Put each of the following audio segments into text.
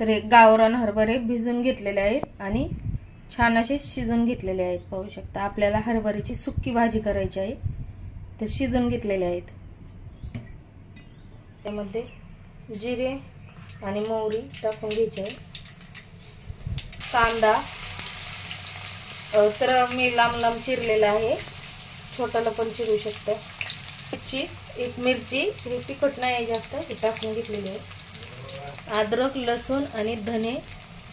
तर हे गावरान हरभरे भिजून घेतलेले आहेत आणि छान असे शिजून घेतलेले आहेत. पाहू शकता. आपल्याला हरभऱ्याची सुक्की भाजी करायची आहे, तर शिजून घेतलेले आहेत. त्यामध्ये जिरे आणि मोहरी टाकून घ्यायची आहे. कांदा तर मी लांब लांब चिरलेला आहे, छोटाला पण चिरू शकता. एक मिरची, हे तिखट नाही जास्त, हे टाकून घेतलेली आहे. अद्रक, लसूण आणि धने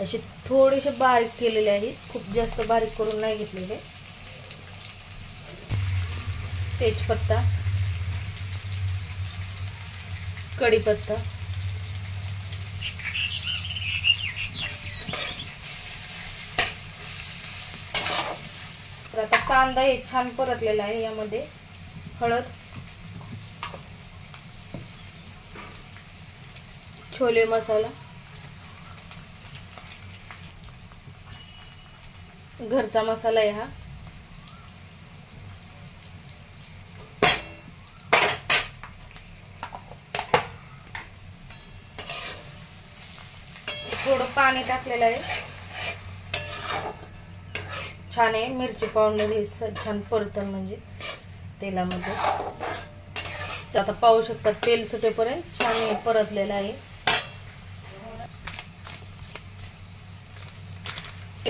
असे थोडेसे बारीक केलेले आहेत, खूप जास्त बारीक करून नाही घेतलेले. तेजपत्ता, कढीपत्ता, तर आता कांदा हे छान परतलेला आहे. यामध्ये हळद, छोले मसाला, घरचा मसाला आहे हा, थोडं पाणी टाकलेलं आहे. छान आहे. मिरची पावडर हे छान परतन म्हणजे तेलामध्ये. तर आता पाहू शकता तेल सुटेपर्यंत छान हे परतलेलं आहे.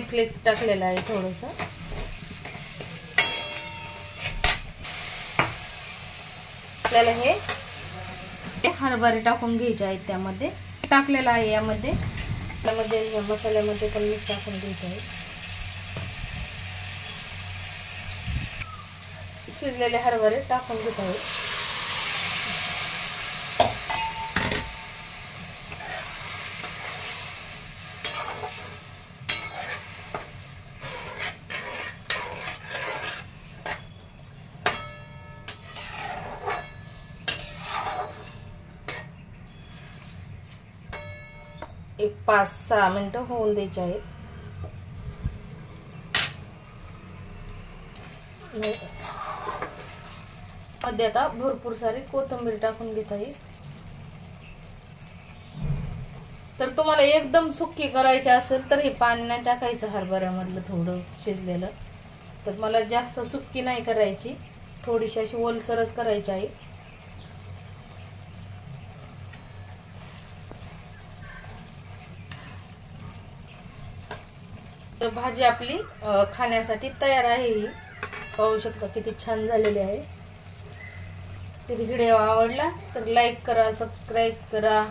फ्लेक्स टाकलेला आहे थोडस. आपल्याला हे हरभरे टाकून घ्यायचे आहेत. त्यामध्ये टाकलेलं आहे. यामध्ये या मसाल्यामध्ये पण मीठ टाकून घ्यायचं आहे. शिजलेले हरभरे टाकून घेत आहे. एक 5-6 मिनिटं होऊन द्यायचे आहेत. मध्ये आता भरपूर सारी कोथिंबीर टाकून घेत आहे. तर तुम्हाला एकदम सुक्की करायची असेल तर हे पाणी नाही टाकायचं हरभऱ्यामधलं थोडं शिजलेलं. तर मला जास्त सुक्की नाही करायची, थोडीशी अशी ओलसरच करायची आहे. तर भाजी आपली खाण्यासाठी तयार आहे. ही पाहू शकता किती छान झालेली आहे. तर व्हिडिओ आवडला तर लाईक करा, सबस्क्राईब करा.